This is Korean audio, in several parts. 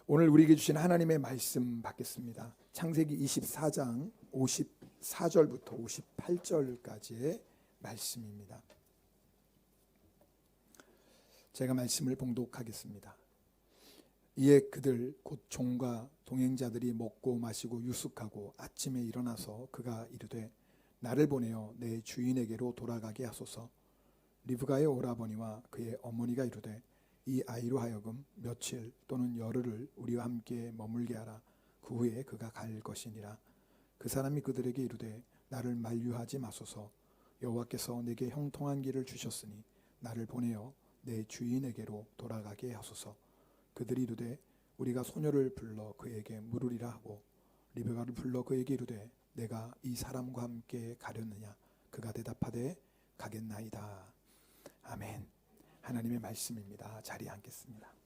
오늘 우리에게 주신 하나님의 말씀 받겠습니다. 창세기 24장 54절부터 58절까지의 말씀입니다. 제가 말씀을 봉독하겠습니다. 이에 그들 곧 종과 동행자들이 먹고 마시고 유숙하고 아침에 일어나서 그가 이르되 나를 보내어 내 주인에게로 돌아가게 하소서. 리브가의 오라버니와 그의 어머니가 이르되 이 아이로 하여금 며칠 또는 열흘을 우리와 함께 머물게 하라. 그 후에 그가 갈 것이니라. 그 사람이 그들에게 이르되 나를 만류하지 마소서. 여호와께서 내게 형통한 길을 주셨으니 나를 보내어 내 주인에게로 돌아가게 하소서. 그들이 이르되 우리가 소녀를 불러 그에게 물으리라 하고 리브가를 불러 그에게 이르되 내가 이 사람과 함께 가렸느냐. 그가 대답하되 가겠나이다. 아멘. 하나님의 말씀입니다. 자리에 앉겠습니다.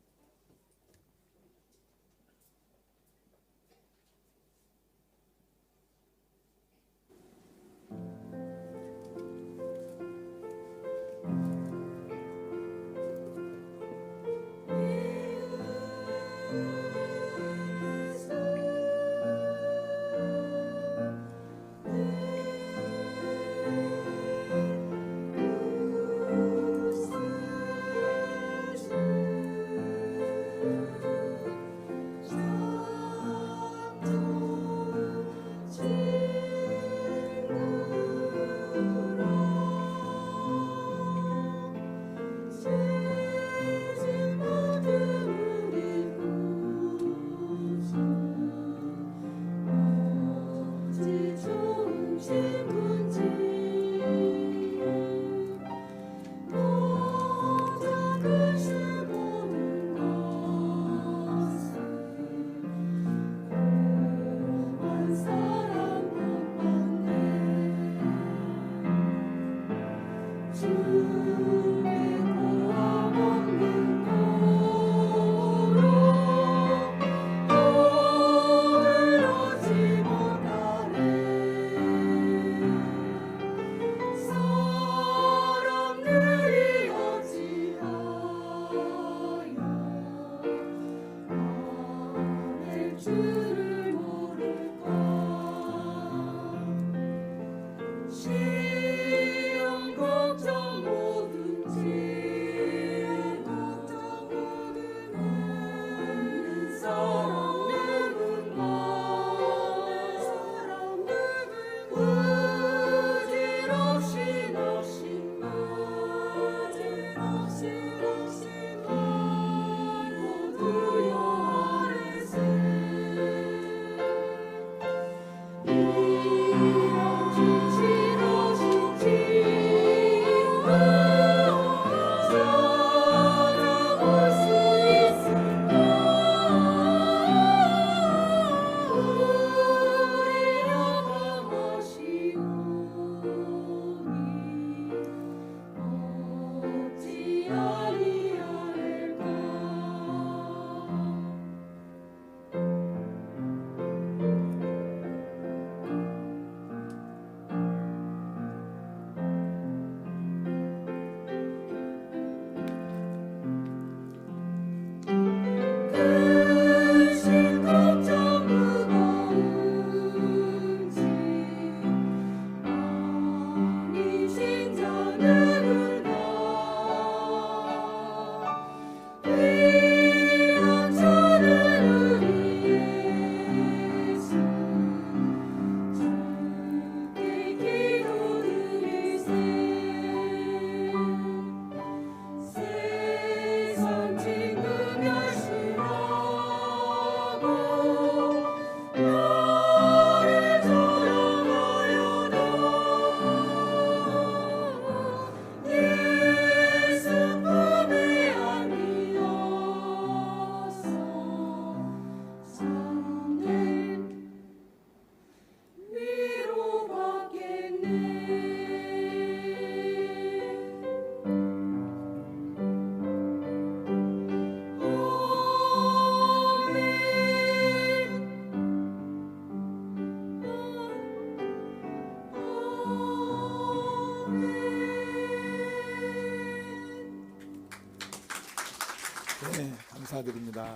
감사드립니다.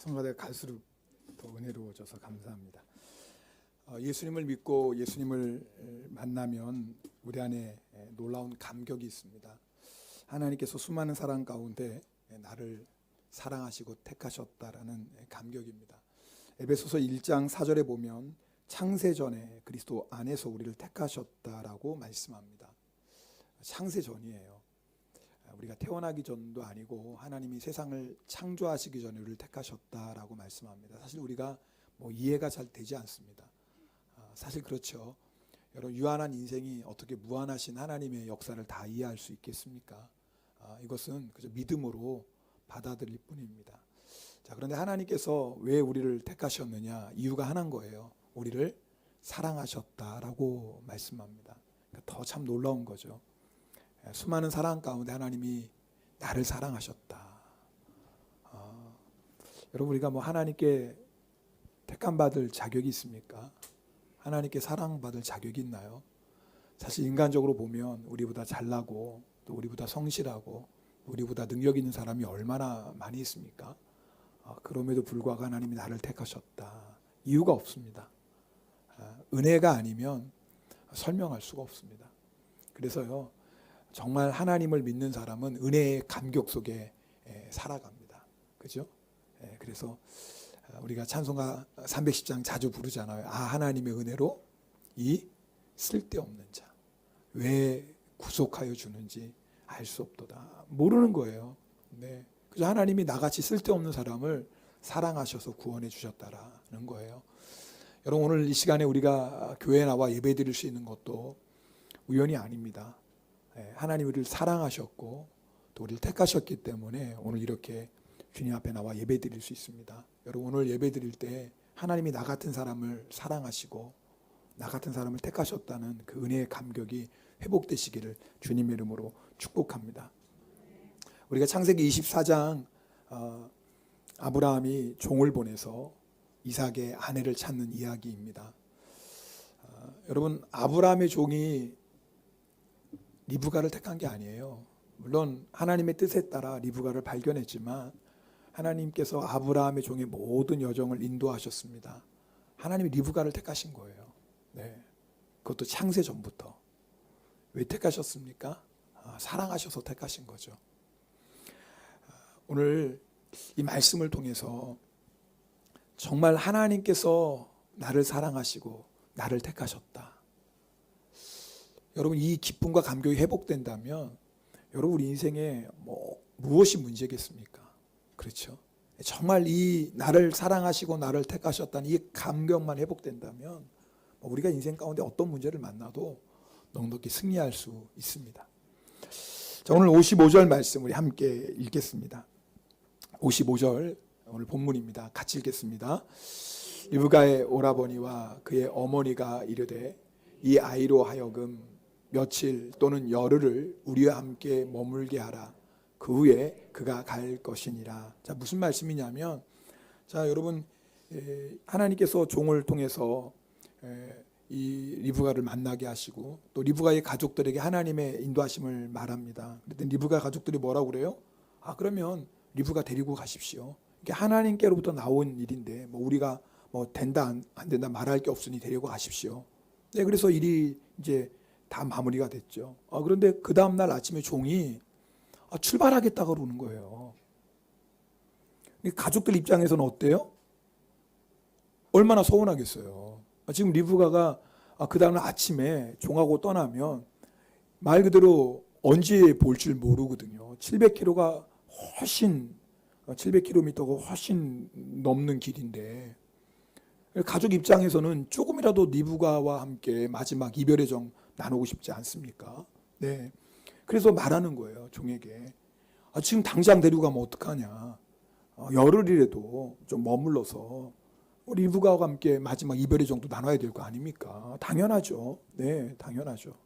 성가대가 갈수록 더 은혜로워져서 감사합니다. 예수님을 믿고 예수님을 만나면 우리 안에 놀라운 감격이 있습니다. 하나님께서 수많은 사랑 가운데 나를 사랑하시고 택하셨다라는 감격입니다. 에베소서 1장 4절에 보면 창세전에 그리스도 안에서 우리를 택하셨다라고 말씀합니다. 창세전이에요. 우리가 태어나기 전도 아니고 하나님이 세상을 창조하시기 전에 우리를 택하셨다라고 말씀합니다. 사실 우리가 이해가 잘 되지 않습니다. 사실 그렇죠. 여러분, 유한한 인생이 어떻게 무한하신 하나님의 역사를 다 이해할 수 있겠습니까? 이것은 그저 믿음으로 받아들일 뿐입니다. 자, 그런데 하나님께서 왜 우리를 택하셨느냐? 이유가 하나인 거예요. 우리를 사랑하셨다라고 말씀합니다. 그러니까 더 참 놀라운 거죠. 수많은 사랑 가운데 하나님이 나를 사랑하셨다. 여러분, 우리가 하나님께 택함 받을 자격이 있습니까? 하나님께 사랑받을 자격이 있나요? 사실 인간적으로 보면 우리보다 잘나고 또 우리보다 성실하고 우리보다 능력 있는 사람이 얼마나 많이 있습니까? 그럼에도 불구하고 하나님이 나를 택하셨다. 이유가 없습니다. 은혜가 아니면 설명할 수가 없습니다. 그래서요, 정말 하나님을 믿는 사람은 은혜의 감격 속에 살아갑니다. 그죠? 그래서 우리가 찬송가 310장 자주 부르잖아요. 하나님의 은혜로 이 쓸데없는 자 왜 구속하여 주는지 알 수 없도다. 모르는 거예요. 네. 그래서 하나님이 나같이 쓸데없는 사람을 사랑하셔서 구원해 주셨다라는 거예요. 여러분, 오늘 이 시간에 우리가 교회에 나와 예배 드릴 수 있는 것도 우연이 아닙니다. 하나님 우리를 사랑하셨고 또 우리를 택하셨기 때문에 오늘 이렇게 주님 앞에 나와 예배 드릴 수 있습니다. 여러분, 오늘 예배 드릴 때 하나님이 나 같은 사람을 사랑하시고 나 같은 사람을 택하셨다는 그 은혜의 감격이 회복되시기를 주님의 이름으로 축복합니다. 우리가 창세기 24장 아브라함이 종을 보내서 이삭의 아내를 찾는 이야기입니다. 여러분, 아브라함의 종이 리브가를 택한 게 아니에요. 물론 하나님의 뜻에 따라 리브가를 발견했지만 하나님께서 아브라함의 종의 모든 여정을 인도하셨습니다. 하나님이 리브가를 택하신 거예요. 네. 그것도 창세 전부터. 왜 택하셨습니까? 사랑하셔서 택하신 거죠. 오늘 이 말씀을 통해서 정말 하나님께서 나를 사랑하시고 나를 택하셨다. 여러분, 이 기쁨과 감격이 회복된다면 여러분, 우리 인생에 무엇이 문제겠습니까? 그렇죠. 정말 이 나를 사랑하시고 나를 택하셨다는 이 감격만 회복된다면 우리가 인생 가운데 어떤 문제를 만나도 넉넉히 승리할 수 있습니다. 자, 오늘 55절 말씀 우리 함께 읽겠습니다. 55절 오늘 본문입니다. 같이 읽겠습니다. 리브가의 오라버니와 그의 어머니가 이르되 이 아이로 하여금 며칠 또는 열흘을 우리와 함께 머물게 하라. 그 후에 그가 갈 것이니라. 자, 무슨 말씀이냐면, 자, 여러분, 하나님께서 종을 통해서 이 리브가를 만나게 하시고 또 리브가의 가족들에게 하나님의 인도하심을 말합니다. 그랬더니 리브가 가족들이 뭐라고 그래요? 그러면 리브가 데리고 가십시오. 이게 하나님께로부터 나온 일인데 우리가 된다 안 된다 말할 게 없으니 데리고 가십시오. 네, 그래서 일이 이제 다 마무리가 됐죠. 그런데 그 다음 날 아침에 종이 출발하겠다고 그러는 거예요. 가족들 입장에서는 어때요? 얼마나 서운하겠어요. 지금 리브가가 그 다음 아침에 종하고 떠나면 말 그대로 언제 볼 줄 모르거든요. 700km가 훨씬 700km가 훨씬 넘는 길인데 가족 입장에서는 조금이라도 리브가와 함께 마지막 이별의 정 나누고 싶지 않습니까? 네. 그래서 말하는 거예요, 종에게. 지금 당장 데리고 가면 어떡하냐. 열흘이라도 좀 머물러서 리브가와 함께 마지막 이별의 정도 나눠야 될 거 아닙니까? 당연하죠. 네, 당연하죠.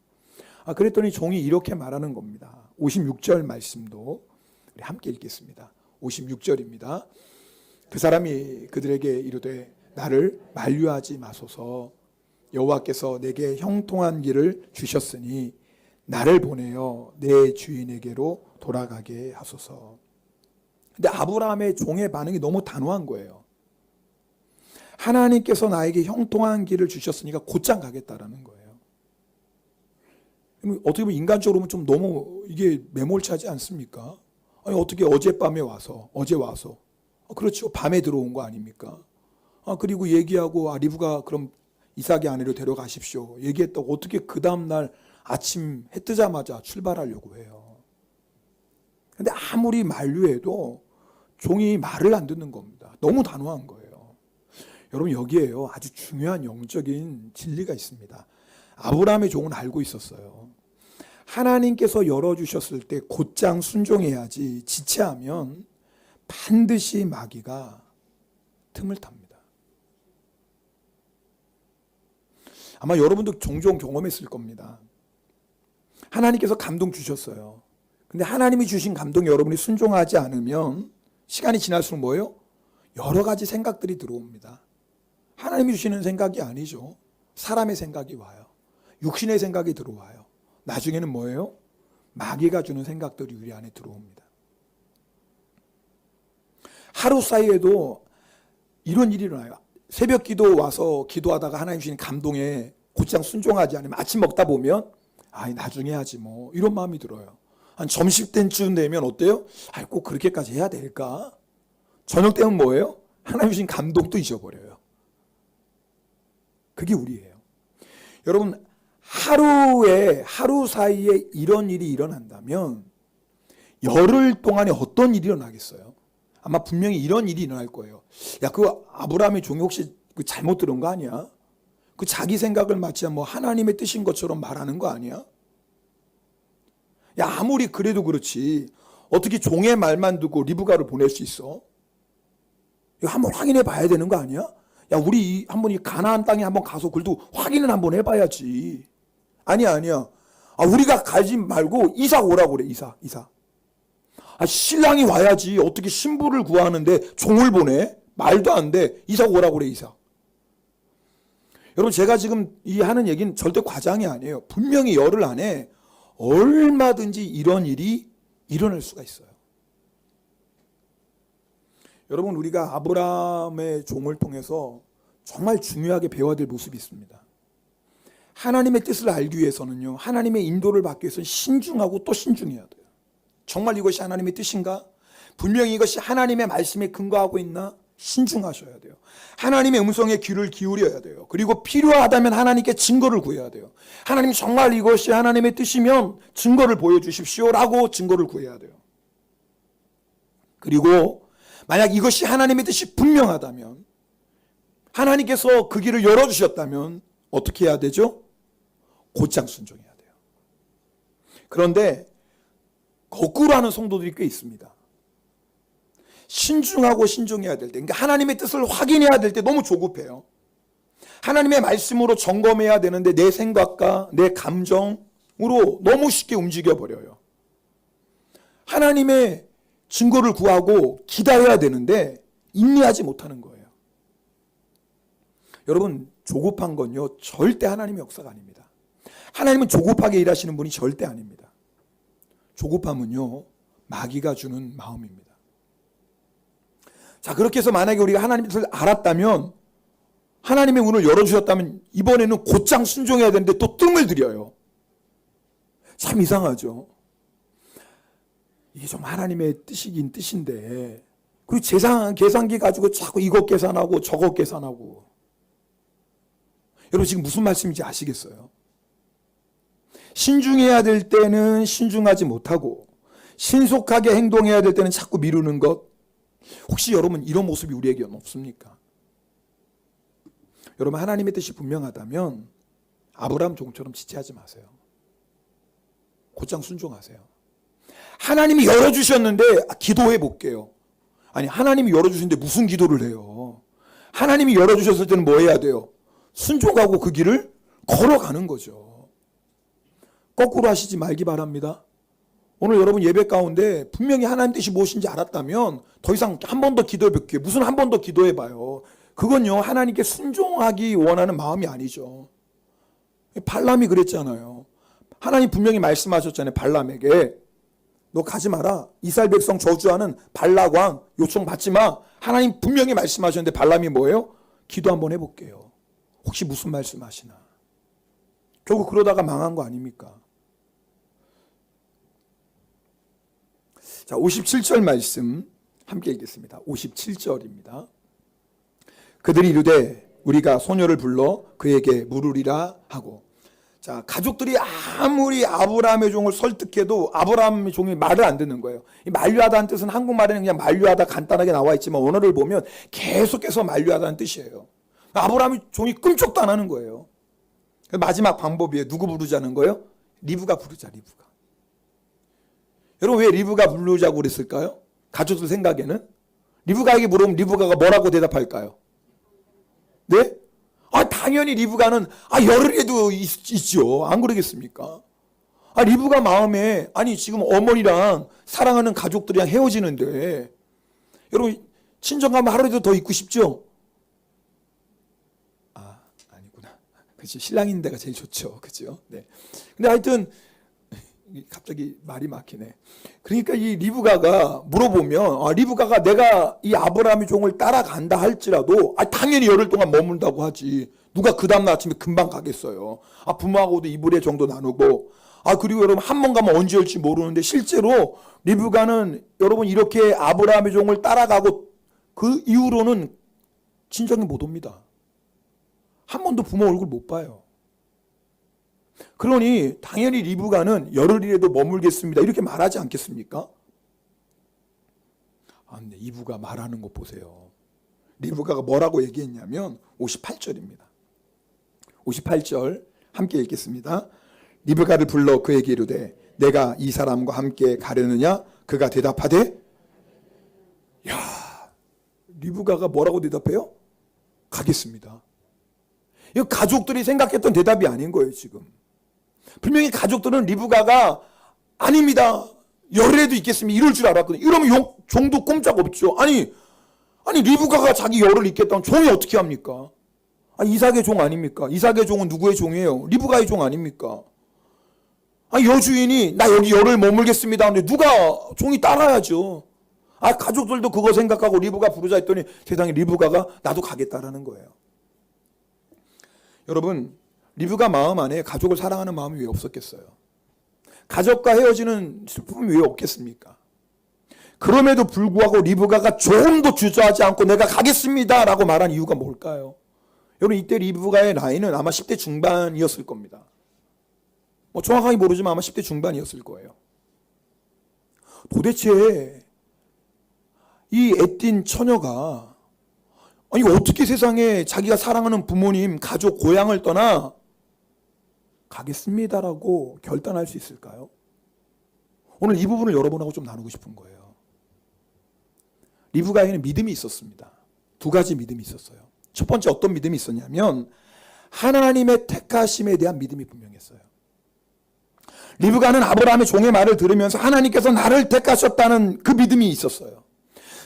그랬더니 종이 이렇게 말하는 겁니다. 56절 말씀도 우리 함께 읽겠습니다. 56절입니다. 그 사람이 그들에게 이르되 나를 만류하지 마소서. 여호와께서 내게 형통한 길을 주셨으니 나를 보내어 내 주인에게로 돌아가게 하소서. 근데 아브라함의 종의 반응이 너무 단호한 거예요. 하나님께서 나에게 형통한 길을 주셨으니까 곧장 가겠다라는 거예요. 어떻게 보면 인간적으로 보면 좀 너무 이게 매몰차지 않습니까? 아니 어떻게 어젯밤에 와서 어제 와서 그렇죠. 밤에 들어온 거 아닙니까? 그리고 얘기하고 리브가 그럼 이삭의 아내로 데려가십시오. 얘기했다고 어떻게 그 다음날 아침 해 뜨자마자 출발하려고 해요. 근데 아무리 만류해도 종이 말을 안 듣는 겁니다. 너무 단호한 거예요. 여러분 여기에요. 아주 중요한 영적인 진리가 있습니다. 아브라함의 종은 알고 있었어요. 하나님께서 열어주셨을 때 곧장 순종해야지 지체하면 반드시 마귀가 틈을 탑니다. 아마 여러분도 종종 경험했을 겁니다. 하나님께서 감동 주셨어요. 근데 하나님이 주신 감동에 여러분이 순종하지 않으면 시간이 지날수록 뭐예요? 여러 가지 생각들이 들어옵니다. 하나님이 주시는 생각이 아니죠. 사람의 생각이 와요. 육신의 생각이 들어와요. 나중에는 뭐예요? 마귀가 주는 생각들이 우리 안에 들어옵니다. 하루 사이에도 이런 일이 일어나요. 새벽 기도 와서 기도하다가 하나님 주신 감동에 곧장 순종하지 않으면 아침 먹다 보면 나중에 하지 뭐 이런 마음이 들어요. 한 점심때쯤 되면 어때요? 꼭 그렇게까지 해야 될까? 저녁 때면 뭐예요? 하나님 주신 감동도 잊어버려요. 그게 우리예요. 여러분 하루 사이에 이런 일이 일어난다면 열흘 동안에 어떤 일이 일어나겠어요? 아마 분명히 이런 일이 일어날 거예요. 그 아브라함의 종이 혹시 잘못 들은 거 아니야? 그 자기 생각을 마치 하나님의 뜻인 것처럼 말하는 거 아니야? 아무리 그래도 그렇지 어떻게 종의 말만 듣고 리브가를 보낼 수 있어? 이거 한번 확인해 봐야 되는 거 아니야? 우리 한번 이 가나안 땅에 한번 가서 그래도 확인을 한번 해봐야지. 아니야. 우리가 가지 말고 이삭 오라고 그래. 이삭. 신랑이 와야지. 어떻게 신부를 구하는데 종을 보내? 말도 안 돼. 이삭 오라고 그래. 이삭. 여러분 제가 지금 이 하는 얘기는 절대 과장이 아니에요. 분명히 열흘 안에 얼마든지 이런 일이 일어날 수가 있어요. 여러분 우리가 아브라함의 종을 통해서 정말 중요하게 배워야 될 모습이 있습니다. 하나님의 뜻을 알기 위해서는요. 하나님의 인도를 받기 위해서는 신중하고 또 신중해야 돼요. 정말 이것이 하나님의 뜻인가? 분명히 이것이 하나님의 말씀에 근거하고 있나? 신중하셔야 돼요. 하나님의 음성에 귀를 기울여야 돼요. 그리고 필요하다면 하나님께 증거를 구해야 돼요. 하나님 정말 이것이 하나님의 뜻이면 증거를 보여주십시오라고 증거를 구해야 돼요. 그리고 만약 이것이 하나님의 뜻이 분명하다면 하나님께서 그 길을 열어주셨다면 어떻게 해야 되죠? 곧장 순종해야 돼요. 그런데 거꾸로 하는 성도들이 꽤 있습니다. 신중하고 신중해야 될 때, 그러니까 하나님의 뜻을 확인해야 될 때 너무 조급해요. 하나님의 말씀으로 점검해야 되는데 내 생각과 내 감정으로 너무 쉽게 움직여버려요. 하나님의 증거를 구하고 기다려야 되는데 인내하지 못하는 거예요. 여러분 조급한 건요 절대 하나님의 역사가 아닙니다. 하나님은 조급하게 일하시는 분이 절대 아닙니다. 조급함은요 마귀가 주는 마음입니다. 자 그렇게 해서 만약에 우리가 하나님의 뜻을 알았다면 하나님의 문을 열어주셨다면 이번에는 곧장 순종해야 되는데 또 뜸을 들여요. 참 이상하죠. 이게 좀 하나님의 뜻이긴 뜻인데 그리고 계산기 가지고 자꾸 이것 계산하고 저것 계산하고 여러분 지금 무슨 말씀인지 아시겠어요? 신중해야 될 때는 신중하지 못하고 신속하게 행동해야 될 때는 자꾸 미루는 것. 혹시 여러분 이런 모습이 우리에게 없습니까? 여러분 하나님의 뜻이 분명하다면 아브라함 종처럼 지체하지 마세요. 곧장 순종하세요. 하나님이 열어주셨는데 기도해 볼게요. 아니 하나님이 열어주셨는데 무슨 기도를 해요? 하나님이 열어주셨을 때는 뭐 해야 돼요? 순종하고 그 길을 걸어가는 거죠. 거꾸로 하시지 말기 바랍니다. 오늘 여러분 예배 가운데 분명히 하나님 뜻이 무엇인지 알았다면 더 이상 한 번 더 기도해 볼게요. 무슨 한 번 더 기도해 봐요. 그건요 하나님께 순종하기 원하는 마음이 아니죠. 발람이 그랬잖아요. 하나님 분명히 말씀하셨잖아요. 발람에게 너 가지 마라. 이스라엘 백성 저주하는 발락 왕 요청 받지 마. 하나님 분명히 말씀하셨는데 발람이 뭐예요? 기도 한번 해볼게요. 혹시 무슨 말씀하시나. 결국 그러다가 망한 거 아닙니까? 자, 57절 말씀 함께 읽겠습니다. 57절입니다. 그들이 이르되 우리가 소녀를 불러 그에게 물으리라 하고. 자, 가족들이 아무리 아브라함의 종을 설득해도 아브라함의 종이 말을 안 듣는 거예요. 이 만류하다는 뜻은 한국말에는 그냥 만류하다 간단하게 나와 있지만 원어를 보면 계속해서 만류하다는 뜻이에요. 아브라함의 종이 끔찍도 안 하는 거예요. 마지막 방법이에요. 누구 부르자는 거예요? 리브가 부르자, 리브가. 여러분, 왜 리브가 부르자고 그랬을까요? 가족들 생각에는? 리브가에게 물으면 리브가가 뭐라고 대답할까요? 네? 당연히 리브가는 열흘에도 있죠. 안 그러겠습니까? 리브가 마음에 지금 어머니랑 사랑하는 가족들이랑 헤어지는데 여러분 친정 가면 하루라도 더 있고 싶죠? 아니구나. 그치, 신랑인 데가 제일 좋죠. 그죠? 네. 근데 하여튼 갑자기 말이 막히네. 그러니까 이 리브가가 물어보면 리브가가 내가 이 아브라함의 종을 따라간다 할지라도 당연히 열흘 동안 머문다고 하지. 누가 그 다음날 아침에 금방 가겠어요. 부모하고도 이불의 정도 나누고 그리고 여러분 한 번 가면 언제 올지 모르는데 실제로 리브가는 여러분 이렇게 아브라함의 종을 따라가고 그 이후로는 친정에 못 옵니다. 한 번도 부모 얼굴 못 봐요. 그러니 당연히 리브가는 열흘이라도 머물겠습니다. 이렇게 말하지 않겠습니까? 근데 리브가 말하는 것 보세요. 리브가가 뭐라고 얘기했냐면 58절입니다. 58절 함께 읽겠습니다. 리브가를 불러 그에게 이르되 내가 이 사람과 함께 가려느냐? 그가 대답하되 리브가가 뭐라고 대답해요? 가겠습니다. 이거 가족들이 생각했던 대답이 아닌 거예요. 지금 분명히 가족들은 리브가가 아닙니다. 열흘에도 있겠습니다. 이럴 줄 알았거든요. 이러면 종도 꼼짝없죠. 아니 리브가가 자기 열흘 있겠다면 종이 어떻게 합니까? 이삭의 종 아닙니까? 이삭의 종은 누구의 종이에요? 리브가의 종 아닙니까? 여주인이 나 여기 열흘 머물겠습니다 하는데 누가 종이 따라야죠. 가족들도 그거 생각하고 리브가 부르자 했더니 세상에 리브가가 나도 가겠다라는 거예요. 여러분 리브가 마음 안에 가족을 사랑하는 마음이 왜 없었겠어요? 가족과 헤어지는 슬픔이 왜 없겠습니까? 그럼에도 불구하고 리브가가 조금도 주저하지 않고 내가 가겠습니다 라고 말한 이유가 뭘까요? 여러분 이때 리브가의 나이는 아마 10대 중반이었을 겁니다. 정확하게 모르지만 아마 10대 중반이었을 거예요. 도대체 이 애띤 처녀가 어떻게 세상에 자기가 사랑하는 부모님, 가족, 고향을 떠나 가겠습니다라고 결단할 수 있을까요? 오늘 이 부분을 여러분하고 좀 나누고 싶은 거예요. 리브가에는 믿음이 있었습니다. 두 가지 믿음이 있었어요. 첫 번째 어떤 믿음이 있었냐면 하나님의 택하심에 대한 믿음이 분명했어요. 리브가는 아브라함의 종의 말을 들으면서 하나님께서 나를 택하셨다는 그 믿음이 있었어요.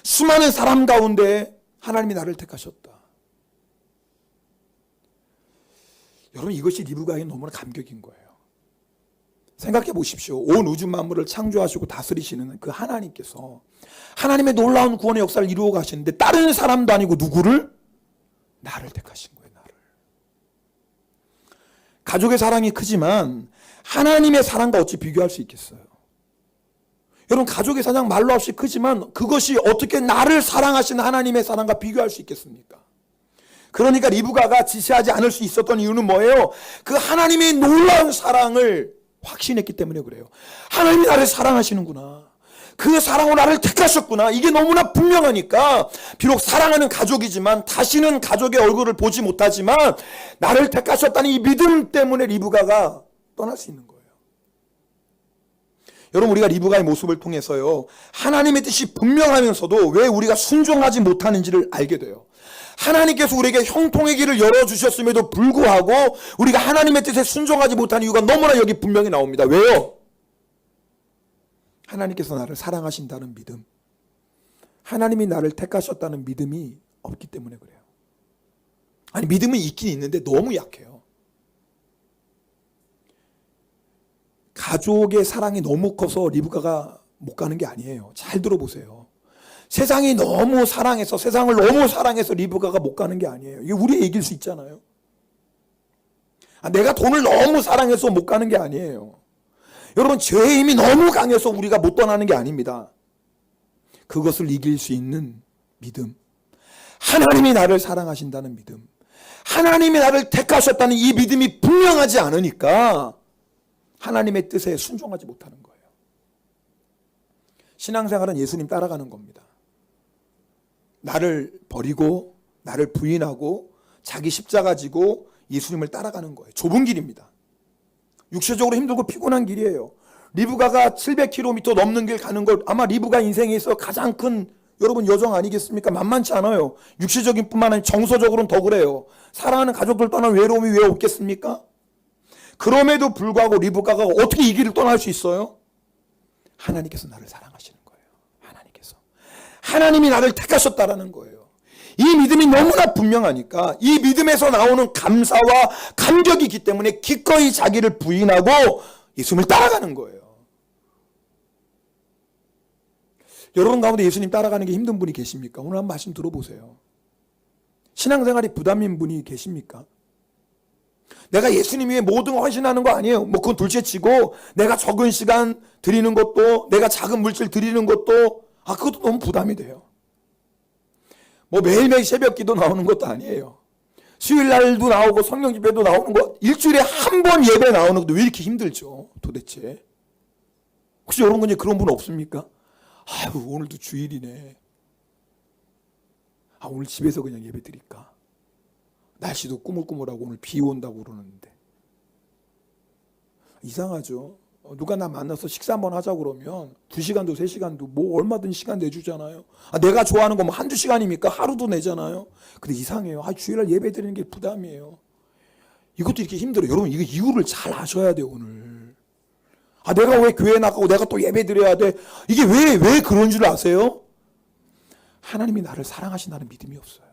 수많은 사람 가운데 하나님이 나를 택하셨다. 여러분 이것이 리브가에게 너무나 감격인 거예요. 생각해 보십시오. 온 우주 만물을 창조하시고 다스리시는 그 하나님께서 하나님의 놀라운 구원의 역사를 이루어 가시는데 다른 사람도 아니고 누구를? 나를 택하신 거예요. 나를. 가족의 사랑이 크지만 하나님의 사랑과 어찌 비교할 수 있겠어요? 여러분 가족의 사랑 말로 없이 크지만 그것이 어떻게 나를 사랑하시는 하나님의 사랑과 비교할 수 있겠습니까? 그러니까 리브가가 지시하지 않을 수 있었던 이유는 뭐예요? 그 하나님의 놀라운 사랑을 확신했기 때문에 그래요. 하나님이 나를 사랑하시는구나. 그 사랑으로 나를 택하셨구나. 이게 너무나 분명하니까 비록 사랑하는 가족이지만 다시는 가족의 얼굴을 보지 못하지만 나를 택하셨다는 이 믿음 때문에 리브가가 떠날 수 있는 거예요. 여러분 우리가 리브가의 모습을 통해서요 하나님의 뜻이 분명하면서도 왜 우리가 순종하지 못하는지를 알게 돼요. 하나님께서 우리에게 형통의 길을 열어주셨음에도 불구하고 우리가 하나님의 뜻에 순종하지 못한 이유가 너무나 여기 분명히 나옵니다. 왜요? 하나님께서 나를 사랑하신다는 믿음, 하나님이 나를 택하셨다는 믿음이 없기 때문에 그래요. 믿음은 있긴 있는데 너무 약해요. 가족의 사랑이 너무 커서 리브가가 못 가는 게 아니에요. 잘 들어보세요. 세상이 너무 사랑해서, 세상을 너무 사랑해서 리브가가 못 가는 게 아니에요. 이게 우리의 얘기일 수 있잖아요. 내가 돈을 너무 사랑해서 못 가는 게 아니에요. 여러분, 죄의 힘이 너무 강해서 우리가 못 떠나는 게 아닙니다. 그것을 이길 수 있는 믿음, 하나님이 나를 사랑하신다는 믿음, 하나님이 나를 택하셨다는 이 믿음이 분명하지 않으니까 하나님의 뜻에 순종하지 못하는 거예요. 신앙생활은 예수님 따라가는 겁니다. 나를 버리고 나를 부인하고 자기 십자가 지고 예수님을 따라가는 거예요. 좁은 길입니다. 육체적으로 힘들고 피곤한 길이에요. 리브가가 700km 넘는 길 가는 걸 아마 리브가 인생에서 가장 큰 여러분 여정 아니겠습니까? 만만치 않아요. 육체적인 뿐만 아니라 정서적으로는 더 그래요. 사랑하는 가족들 떠난 외로움이 왜 없겠습니까? 그럼에도 불구하고 리브가가 어떻게 이 길을 떠날 수 있어요? 하나님께서 나를 사랑하시는 거예요. 하나님이 나를 택하셨다라는 거예요. 이 믿음이 너무나 분명하니까 이 믿음에서 나오는 감사와 감격이 있기 때문에 기꺼이 자기를 부인하고 예수님을 따라가는 거예요. 여러분 가운데 예수님 따라가는 게 힘든 분이 계십니까? 오늘 한번 말씀 들어보세요. 신앙생활이 부담인 분이 계십니까? 내가 예수님 위해 모든 걸 헌신하는 거 아니에요. 뭐 그건 둘째치고 내가 적은 시간 드리는 것도, 내가 작은 물질 드리는 것도 그것도 너무 부담이 돼요. 뭐 매일매일 새벽 기도 나오는 것도 아니에요. 수요일 날도 나오고 성령 집회도 나오는 거, 일주일에 한 번 예배 나오는 것도 왜 이렇게 힘들죠? 도대체. 혹시 여러분 중에 그런 분 없습니까? 아유, 오늘도 주일이네. 오늘 집에서 그냥 예배 드릴까? 날씨도 꾸물꾸물하고 오늘 비 온다고 그러는데. 이상하죠? 누가 나 만나서 식사 한번 하자 그러면 2시간도 3시간도 뭐 얼마든 시간 내주잖아요. 내가 좋아하는 거 뭐 한두 시간입니까? 하루도 내잖아요. 근데 이상해요. 주일날 예배 드리는 게 부담이에요. 이것도 이렇게 힘들어요. 여러분, 이거 이유를 잘 아셔야 돼요, 오늘. 내가 왜 교회 나가고 내가 또 예배 드려야 돼? 이게 왜 그런 줄 아세요? 하나님이 나를 사랑하신다는 믿음이 없어요.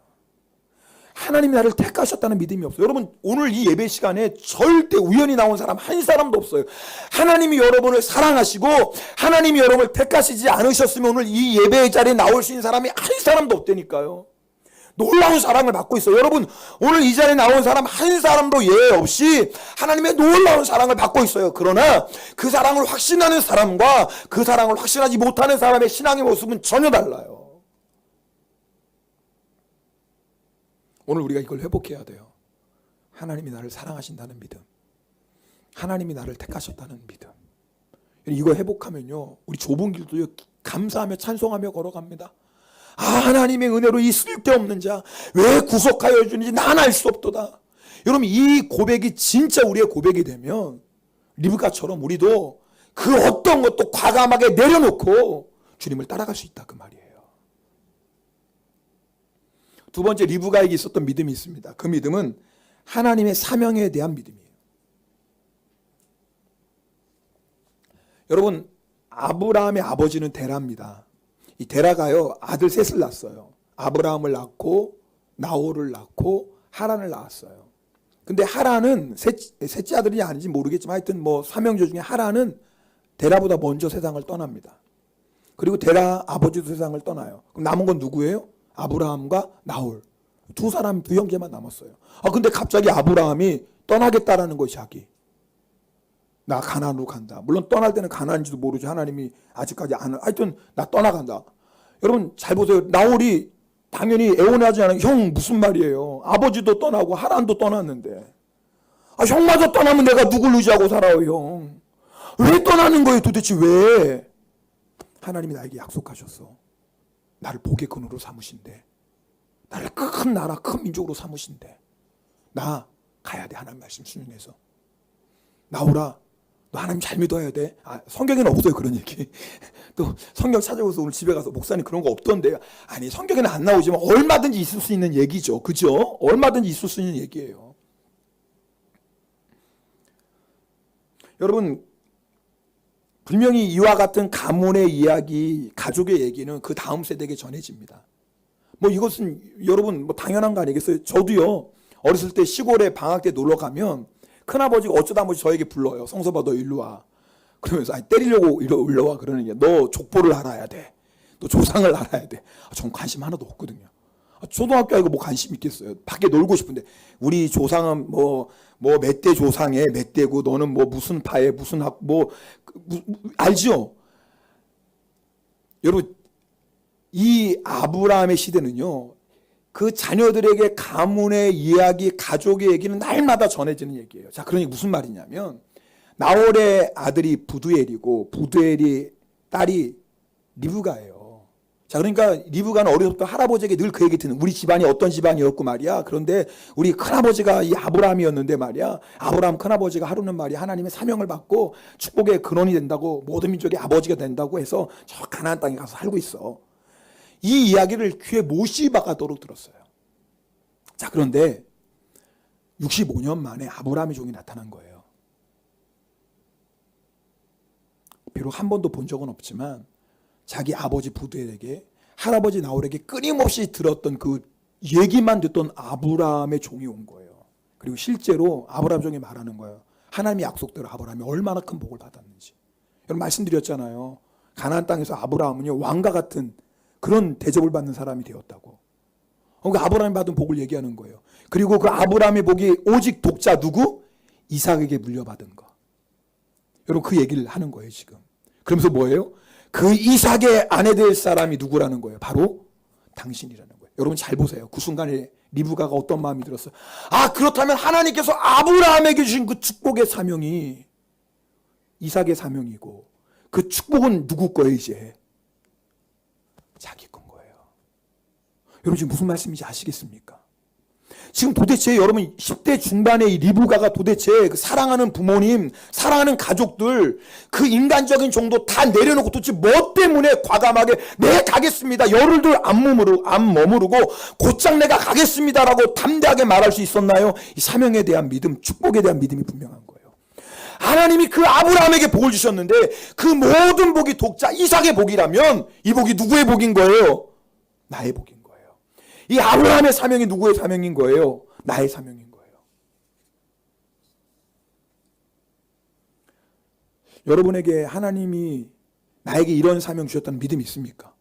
하나님이 나를 택하셨다는 믿음이 없어요. 여러분, 오늘 이 예배 시간에 절대 우연히 나온 사람 한 사람도 없어요. 하나님이 여러분을 사랑하시고 하나님이 여러분을 택하시지 않으셨으면 오늘 이 예배 자리에 나올 수 있는 사람이 한 사람도 없다니까요. 놀라운 사랑을 받고 있어요. 여러분, 오늘 이 자리에 나온 사람 한 사람도 예외 없이 하나님의 놀라운 사랑을 받고 있어요. 그러나 그 사랑을 확신하는 사람과 그 사랑을 확신하지 못하는 사람의 신앙의 모습은 전혀 달라요. 오늘 우리가 이걸 회복해야 돼요. 하나님이 나를 사랑하신다는 믿음, 하나님이 나를 택하셨다는 믿음. 이거 회복하면요, 우리 좁은 길도 감사하며 찬송하며 걸어갑니다. 하나님의 은혜로 이 쓸데없는 자 왜 구속하여 주는지 난 알 수 없도다. 여러분, 이 고백이 진짜 우리의 고백이 되면 리브가처럼 우리도 그 어떤 것도 과감하게 내려놓고 주님을 따라갈 수 있다, 그 말이에요. 두 번째, 리브가에게 있었던 믿음이 있습니다. 그 믿음은 하나님의 사명에 대한 믿음이에요. 여러분, 아브라함의 아버지는 데라입니다. 이 데라가요, 아들 셋을 낳았어요. 아브라함을 낳고 나홀을 낳고 하란을 낳았어요. 근데 하란은 셋째 아들이 아닌지 모르겠지만 하여튼 뭐 사명조 중에 하란은 데라보다 먼저 세상을 떠납니다. 그리고 데라 아버지도 세상을 떠나요. 그럼 남은 건 누구예요? 아브라함과 나홀. 두 형제만 남았어요. 근데 갑자기 아브라함이 떠나겠다라는 것이 자기. 나 가나안으로 간다. 물론 떠날 때는 가나안인지도 모르지. 하나님이 아직까지 하여튼 나 떠나간다. 여러분 잘 보세요. 나홀이 당연히 애원하지 않아요. 형 무슨 말이에요. 아버지도 떠나고 하란도 떠났는데. 형마저 떠나면 내가 누굴 의지하고 살아요, 형. 왜 떠나는 거예요, 도대체 왜? 하나님이 나에게 약속하셨어. 나를 복의 근원으로 삼으신대. 나를 큰 나라, 큰 민족으로 삼으신대. 나 가야 돼, 하나님 말씀 순종해서. 나오라. 너 하나님 잘 믿어야 돼. 성경에는 없어요, 그런 얘기. 또 성경 찾아보서 오늘 집에 가서 목사님 그런 거 없던데. 아니, 성경에는 안 나오지만 얼마든지 있을 수 있는 얘기죠. 그죠? 얼마든지 있을 수 있는 얘기예요. 여러분, 분명히 이와 같은 가문의 이야기, 가족의 얘기는 그 다음 세대에게 전해집니다. 뭐 이것은 여러분 뭐 당연한 거 아니겠어요? 저도요, 어렸을 때 시골에 방학 때 놀러 가면 큰아버지가 어쩌다 한 번씩 저에게 불러요. 성서봐, 너 일로 와. 그러면서 때리려고 올라와 그러는 게, 너 족보를 알아야 돼. 너 조상을 알아야 돼. 전 관심 하나도 없거든요. 초등학교 아니고 뭐 관심 있겠어요. 밖에 놀고 싶은데, 우리 조상은 뭐 몇 대 조상에 몇 대고, 너는 뭐 무슨 파에 무슨 알죠? 여러분, 이 아브라함의 시대는요, 그 자녀들에게 가문의 이야기, 가족의 얘기는 날마다 전해지는 얘기예요. 자, 그러니 무슨 말이냐면, 나홀의 아들이 부두엘이고, 부두엘이 딸이 리브가예요. 자, 그러니까 리브가는 어릴 때부터 할아버지에게 늘 그 얘기 듣는, 우리 집안이 어떤 집안이었고 말이야. 그런데 우리 큰아버지가 이 아브라함이었는데 말이야. 아브라함 큰아버지가 하루는 말이야, 하나님의 사명을 받고 축복의 근원이 된다고, 모든 민족의 아버지가 된다고 해서 저 가나안 땅에 가서 살고 있어. 이 이야기를 귀에 못이 박아도록 들었어요. 자, 그런데 65년 만에 아브라함의 종이 나타난 거예요. 비록 한 번도 본 적은 없지만 자기 아버지 부두엘에게, 할아버지 나홀에게 끊임없이 들었던 그 얘기만 듣던 아브라함의 종이 온 거예요. 그리고 실제로 아브라함 종이 말하는 거예요. 하나님의 약속대로 아브라함이 얼마나 큰 복을 받았는지. 여러분, 말씀드렸잖아요. 가나안 땅에서 아브라함은요, 왕과 같은 그런 대접을 받는 사람이 되었다고. 그 아브라함이 받은 복을 얘기하는 거예요. 그리고 그 아브라함의 복이 오직 독자 누구? 이삭에게 물려받은 거. 여러분, 그 얘기를 하는 거예요, 지금. 그러면서 뭐예요? 그 이삭의 아내 될 사람이 누구라는 거예요? 바로 당신이라는 거예요. 여러분, 잘 보세요. 그 순간에 리브가가 어떤 마음이 들었어요? 그렇다면 하나님께서 아브라함에게 주신 그 축복의 사명이 이삭의 사명이고, 그 축복은 누구 거예요, 이제? 자기 건 거예요. 여러분, 지금 무슨 말씀인지 아시겠습니까? 지금 도대체 여러분 10대 중반의 이 리브가가 도대체 그 사랑하는 부모님, 사랑하는 가족들, 그 인간적인 정도 다 내려놓고 도대체 뭐 때문에 과감하게 네 가겠습니다, 열흘도 안 머무르고 곧장 내가 가겠습니다라고 담대하게 말할 수 있었나요? 이 사명에 대한 믿음, 축복에 대한 믿음이 분명한 거예요. 하나님이 그 아브라함에게 복을 주셨는데 그 모든 복이 독자 이삭의 복이라면 이 복이 누구의 복인 거예요? 나의 복인 거예요. 이 아브라함의 사명이 누구의 사명인 거예요? 나의 사명인 거예요. 여러분에게 하나님이 나에게 이런 사명 주셨다는 믿음이 있습니까?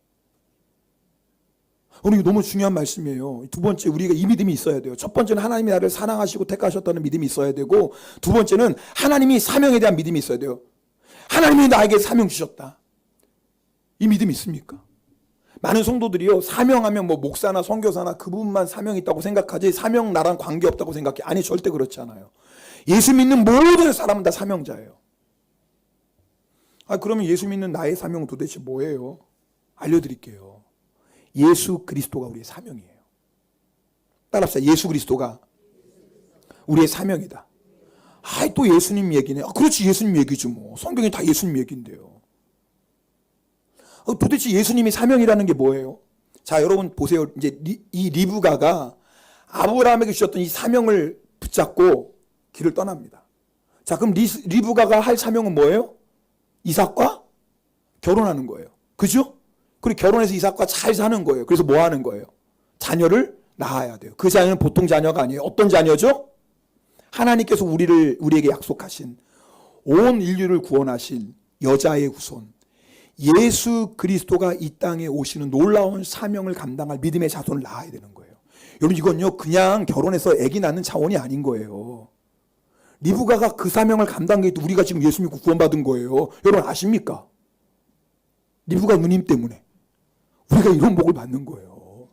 오늘 이거 너무 중요한 말씀이에요. 두 번째, 우리가 이 믿음이 있어야 돼요. 첫 번째는 하나님이 나를 사랑하시고 택하셨다는 믿음이 있어야 되고, 두 번째는 하나님이 사명에 대한 믿음이 있어야 돼요. 하나님이 나에게 사명 주셨다. 이 믿음이 있습니까? 많은 성도들이요, 사명하면 뭐 목사나 선교사나 그분만 사명이 있다고 생각하지 사명 나랑 관계없다고 생각해. 아니, 절대 그렇지 않아요. 예수 믿는 모든 사람은 다 사명자예요. 그러면 예수 믿는 나의 사명은 도대체 뭐예요? 알려드릴게요. 예수 그리스도가 우리의 사명이에요. 따라합시다. 예수 그리스도가 우리의 사명이다. 또 예수님 얘기네. 그렇지, 예수님 얘기죠 뭐. 성경이 다 예수님 얘기인데요. 도대체 예수님이 사명이라는 게 뭐예요? 자, 여러분 보세요. 이제 이 리브가가 아브라함에게 주셨던 이 사명을 붙잡고 길을 떠납니다. 자, 그럼 리브가가 할 사명은 뭐예요? 이삭과 결혼하는 거예요. 그죠? 그리고 결혼해서 이삭과 잘 사는 거예요. 그래서 뭐 하는 거예요? 자녀를 낳아야 돼요. 그 자녀는 보통 자녀가 아니에요. 어떤 자녀죠? 하나님께서 우리에게 약속하신 온 인류를 구원하신 여자의 후손, 예수 그리스도가 이 땅에 오시는 놀라운 사명을 감당할 믿음의 자손을 낳아야 되는 거예요. 여러분, 이건요, 그냥 결혼해서 아기 낳는 차원이 아닌 거예요. 리브가가 그 사명을 감당하기 위해 우리가 지금 예수 믿고 구원받은 거예요. 여러분 아십니까? 리브가 누님 때문에 우리가 이런 복을 받는 거예요.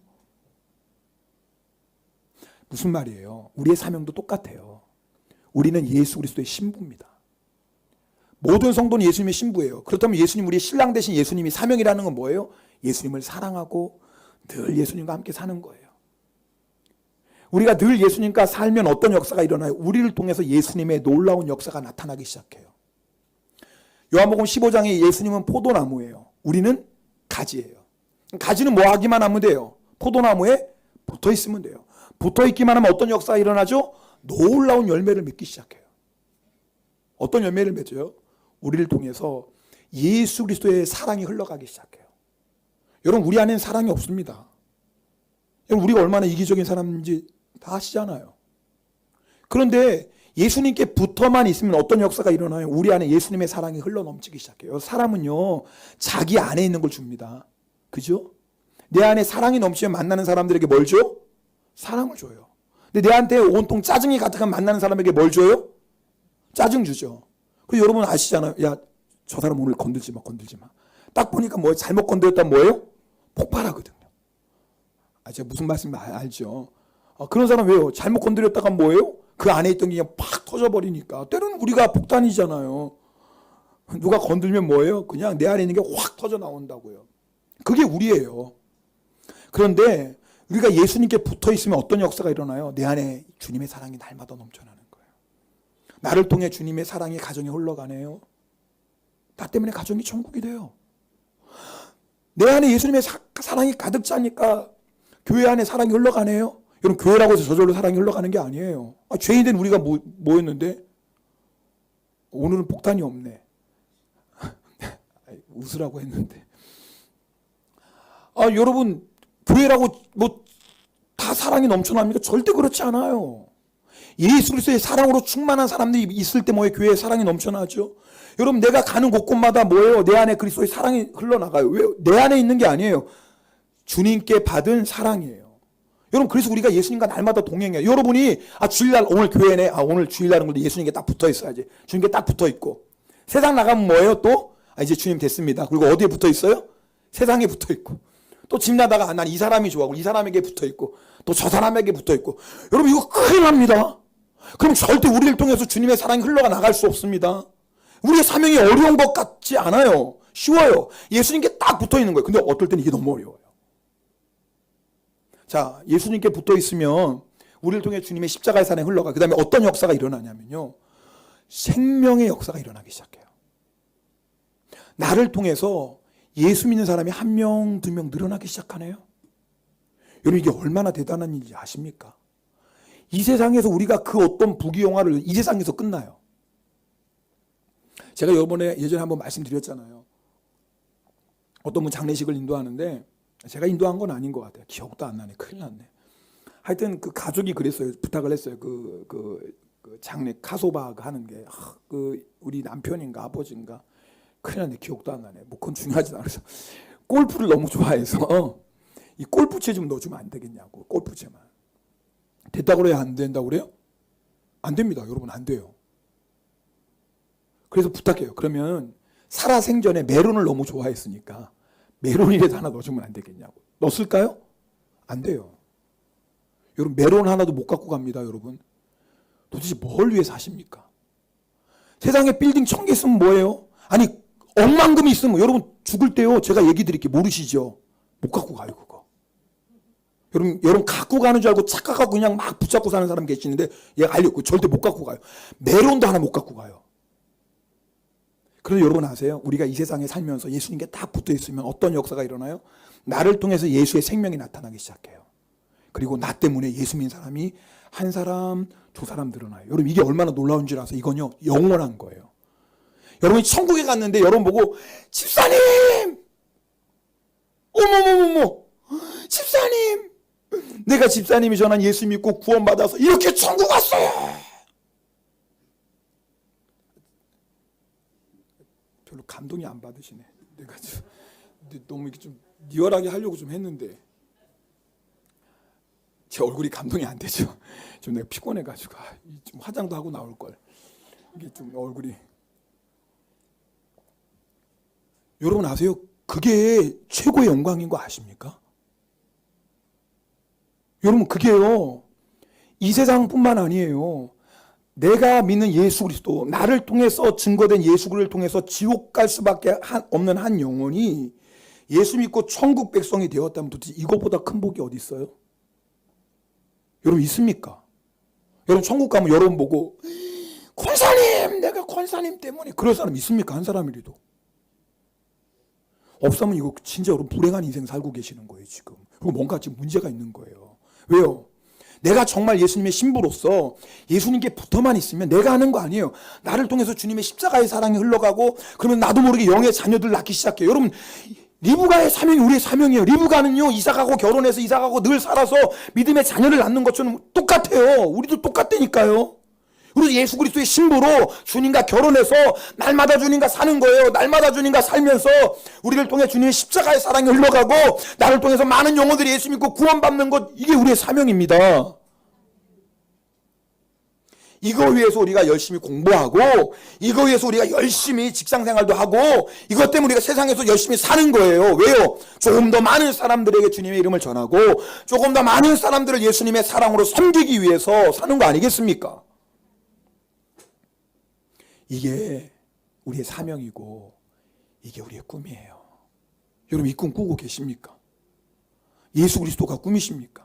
무슨 말이에요? 우리의 사명도 똑같아요. 우리는 예수 그리스도의 신부입니다. 모든 성도는 예수님의 신부예요. 그렇다면 예수님, 우리의 신랑 대신 예수님이 사명이라는 건 뭐예요? 예수님을 사랑하고 늘 예수님과 함께 사는 거예요. 우리가 늘 예수님과 살면 어떤 역사가 일어나요? 우리를 통해서 예수님의 놀라운 역사가 나타나기 시작해요. 요한복음 15장에 예수님은 포도나무예요. 우리는 가지예요. 가지는 뭐 하기만 하면 돼요? 포도나무에 붙어 있으면 돼요. 붙어 있기만 하면 어떤 역사가 일어나죠? 놀라운 열매를 맺기 시작해요. 어떤 열매를 맺어요? 우리를 통해서 예수 그리스도의 사랑이 흘러가기 시작해요. 여러분, 우리 안에는 사랑이 없습니다. 여러분, 우리가 얼마나 이기적인 사람인지 다 아시잖아요. 그런데 예수님께 붙어만 있으면 어떤 역사가 일어나요? 우리 안에 예수님의 사랑이 흘러넘치기 시작해요. 사람은요, 자기 안에 있는 걸 줍니다. 그죠? 내 안에 사랑이 넘치면 만나는 사람들에게 뭘 줘? 사랑을 줘요. 근데 내한테 온통 짜증이 가득한 만나는 사람에게 뭘 줘요? 짜증 주죠. 그리고 여러분 아시잖아요. 야, 저 사람 오늘 건들지 마, 건들지 마. 딱 보니까 뭐 잘못 건드렸다면 뭐예요? 폭발하거든요. 제가 무슨 말씀인지 알죠? 그런 사람 왜요? 잘못 건드렸다가 뭐예요? 그 안에 있던 게 그냥 팍 터져버리니까. 때로는 우리가 폭탄이잖아요. 누가 건들면 뭐예요? 그냥 내 안에 있는 게 확 터져 나온다고요. 그게 우리예요. 그런데 우리가 예수님께 붙어 있으면 어떤 역사가 일어나요? 내 안에 주님의 사랑이 날마다 넘쳐나는 거예요. 나를 통해 주님의 사랑이 가정에 흘러가네요. 나 때문에 가정이 천국이 돼요. 내 안에 예수님의 사랑이 가득 차니까 교회 안에 사랑이 흘러가네요. 여러분, 교회라고 해서 저절로 사랑이 흘러가는 게 아니에요. 죄인된 우리가 뭐였는데? 오늘은 폭탄이 없네. 웃으라고 했는데. 여러분, 교회라고 뭐 다 사랑이 넘쳐납니까? 절대 그렇지 않아요. 예수 그리스도의 사랑으로 충만한 사람들이 있을 때 뭐예요? 교회에 사랑이 넘쳐나죠. 여러분, 내가 가는 곳곳마다 뭐예요? 내 안에 그리스도의 사랑이 흘러나가요. 왜? 내 안에 있는 게 아니에요. 주님께 받은 사랑이에요. 여러분, 그래서 우리가 예수님과 날마다 동행해요. 여러분이 주일날 오늘 교회네, 오늘 주일날은 근데 예수님께 딱 붙어 있어야지. 주님께 딱 붙어 있고. 세상 나가면 뭐예요? 또 이제 주님 됐습니다. 그리고 어디에 붙어 있어요? 세상에 붙어 있고. 또 집 나다가 난 이 사람이 좋아하고 이 사람에게 붙어 있고 또 저 사람에게 붙어 있고. 여러분, 이거 큰일 납니다. 그럼 절대 우리를 통해서 주님의 사랑이 흘러가 나갈 수 없습니다. 우리의 사명이 어려운 것 같지 않아요. 쉬워요. 예수님께 딱 붙어 있는 거예요. 근데 어떨 때는 이게 너무 어려워요. 자, 예수님께 붙어 있으면 우리를 통해 주님의 십자가의 사랑이 흘러가. 그 다음에 어떤 역사가 일어나냐면요, 생명의 역사가 일어나기 시작해요. 나를 통해서 예수 믿는 사람이 한 명, 두 명 늘어나기 시작하네요. 여러분, 이게 얼마나 대단한 일인지 아십니까? 이 세상에서 우리가 그 어떤 부귀영화를 이 세상에서 끝나요. 제가 예전에 한번 말씀드렸잖아요. 어떤 분 장례식을 인도하는데, 제가 인도한 건 아닌 것 같아요. 기억도 안 나네. 큰일 났네. 하여튼 그 가족이 그랬어요. 부탁을 했어요. 그 장례 카소바 하는 게, 우리 남편인가 아버지인가, 큰일 났네. 기억도 안 나네. 뭐 그건 중요하지 않아서. 골프를 너무 좋아해서 이 골프채 좀 넣어주면 안 되겠냐고. 골프채만. 됐다고 그래야 안 된다고 그래요? 안 됩니다. 여러분, 안 돼요. 그래서 부탁해요. 그러면 살아생전에 메론을 너무 좋아했으니까 메론이라도 하나 넣어주면 안 되겠냐고. 넣었을까요? 안 돼요. 여러분, 메론 하나도 못 갖고 갑니다. 여러분, 도대체 뭘 위해 사십니까? 세상에 빌딩 1000개 있으면 뭐예요? 아니, 억만금이 있으면, 여러분 죽을 때요, 제가 얘기 드릴게요. 모르시죠? 못 갖고 가요, 그거. 여러분 갖고 가는 줄 알고 착각하고 그냥 막 붙잡고 사는 사람 계시는데, 얘가 알려고 절대 못 갖고 가요. 메론도 하나 못 갖고 가요. 그런데 여러분 아세요? 우리가 이 세상에 살면서 예수님께 딱 붙어 있으면 어떤 역사가 일어나요? 나를 통해서 예수의 생명이 나타나기 시작해요. 그리고 나 때문에 예수 믿는 사람이 한 사람, 두 사람 늘어나요. 여러분, 이게 얼마나 놀라운 줄 아세요? 이건요, 영원한 거예요. 여러분이 천국에 갔는데 여러분 보고, 집사님! 어머머머머! 집사님! 내가 집사님이 전한 예수 믿고 구원받아서 이렇게 천국 왔어요! 별로 감동이 안 받으시네. 내가 너무 이렇게 좀 리얼하게 하려고 좀 했는데 제 얼굴이 감동이 안 되죠. 좀 내가 피곤해가지고 좀 화장도 하고 나올 걸. 이게 좀 얼굴이. 여러분 아세요? 그게 최고의 영광인 거 아십니까? 여러분, 그게요, 이 세상뿐만 아니에요. 내가 믿는 예수 그리스도, 나를 통해서 증거된 예수 그리스도를 통해서 지옥 갈 수밖에 없는 한 영혼이 예수 믿고 천국 백성이 되었다면 도대체 이거보다 큰 복이 어디 있어요? 여러분, 있습니까? 여러분, 천국 가면 여러분 보고, 권사님, 내가 권사님 때문에, 그럴 사람 있습니까? 한 사람이라도. 없으면 이거 진짜 여러분 불행한 인생 살고 계시는 거예요, 지금. 그리고 뭔가 지금 문제가 있는 거예요. 왜요? 내가 정말 예수님의 신부로서 예수님께 붙어만 있으면 내가 하는 거 아니에요. 나를 통해서 주님의 십자가의 사랑이 흘러가고, 그러면 나도 모르게 영의 자녀들 낳기 시작해요. 여러분, 리브가의 사명이 우리의 사명이에요. 리브가는요, 이삭하고 결혼해서 이삭하고 늘 살아서 믿음의 자녀를 낳는 것처럼 똑같아요. 우리도 똑같다니까요. 그래서 예수 그리스도의 신부로 주님과 결혼해서 날마다 주님과 사는 거예요. 날마다 주님과 살면서 우리를 통해 주님의 십자가의 사랑이 흘러가고 나를 통해서 많은 영혼들이 예수 믿고 구원받는 것, 이게 우리의 사명입니다. 이거 위해서 우리가 열심히 공부하고, 이거 위해서 우리가 열심히 직장생활도 하고, 이것 때문에 우리가 세상에서 열심히 사는 거예요. 왜요? 조금 더 많은 사람들에게 주님의 이름을 전하고 조금 더 많은 사람들을 예수님의 사랑으로 섬기기 위해서 사는 거 아니겠습니까? 이게 우리의 사명이고 이게 우리의 꿈이에요. 여러분, 이 꿈 꾸고 계십니까? 예수 그리스도가 꿈이십니까?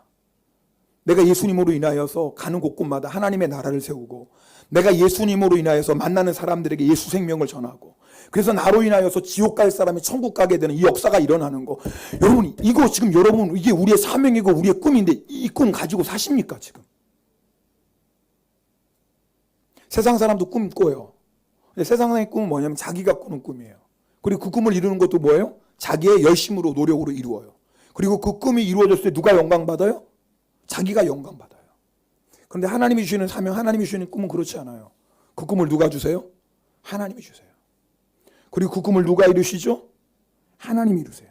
내가 예수님으로 인하여서 가는 곳곳마다 하나님의 나라를 세우고, 내가 예수님으로 인하여서 만나는 사람들에게 예수 생명을 전하고, 그래서 나로 인하여서 지옥 갈 사람이 천국 가게 되는 이 역사가 일어나는 거, 여러분, 이거 지금 여러분, 이게 우리의 사명이고 우리의 꿈인데 이 꿈 가지고 사십니까? 지금 세상 사람도 꿈 꿔요. 세상 사람의 꿈은 뭐냐면 자기가 꾸는 꿈이에요. 그리고 그 꿈을 이루는 것도 뭐예요? 자기의 열심으로, 노력으로 이루어요. 그리고 그 꿈이 이루어졌을 때 누가 영광 받아요? 자기가 영광 받아요. 그런데 하나님이 주시는 사명, 하나님이 주시는 꿈은 그렇지 않아요. 그 꿈을 누가 주세요? 하나님이 주세요. 그리고 그 꿈을 누가 이루시죠? 하나님이 이루세요.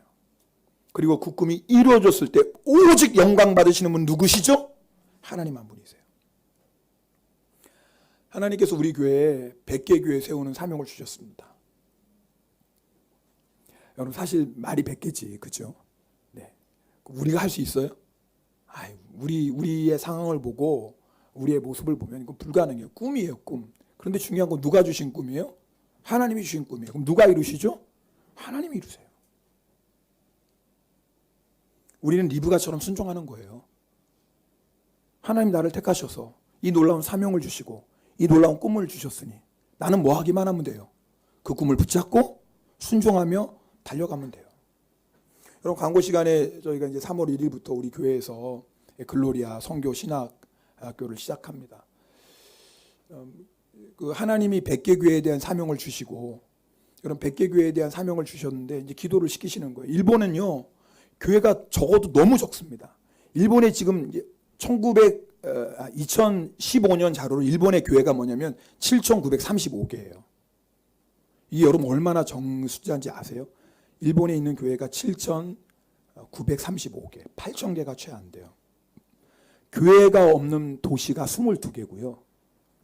그리고 그 꿈이 이루어졌을 때 오직 영광 받으시는 분 누구시죠? 하나님 한 분이세요. 하나님께서 우리 교회에 100개 교회 세우는 사명을 주셨습니다. 여러분, 사실 말이 100개지, 그죠? 네. 우리가 할 수 있어요? 우리의 상황을 보고 우리의 모습을 보면 이건 불가능해요. 꿈이에요, 꿈. 그런데 중요한 건 누가 주신 꿈이에요? 하나님이 주신 꿈이에요. 그럼 누가 이루시죠? 하나님이 이루세요. 우리는 리브가처럼 순종하는 거예요. 하나님 나를 택하셔서 이 놀라운 사명을 주시고 이 놀라운 꿈을 주셨으니 나는 뭐 하기만 하면 돼요? 그 꿈을 붙잡고 순종하며 달려가면 돼요. 여러분, 광고 시간에 저희가 이제 3월 1일부터 우리 교회에서 글로리아 선교 신학교를 시작합니다. 그 하나님이 100개 교회에 대한 사명을 주시고, 여러분 100개 교회에 대한 사명을 주셨는데 이제 기도를 시키시는 거예요. 일본은요, 교회가 적어도 너무 적습니다. 일본에 지금 2015년 자료로 일본의 교회가 뭐냐면 7,935개예요. 이게 여러분 얼마나 정숫자인지 아세요? 일본에 있는 교회가 7,935개, 8,000개가 채 안 돼요. 교회가 없는 도시가 22개고요.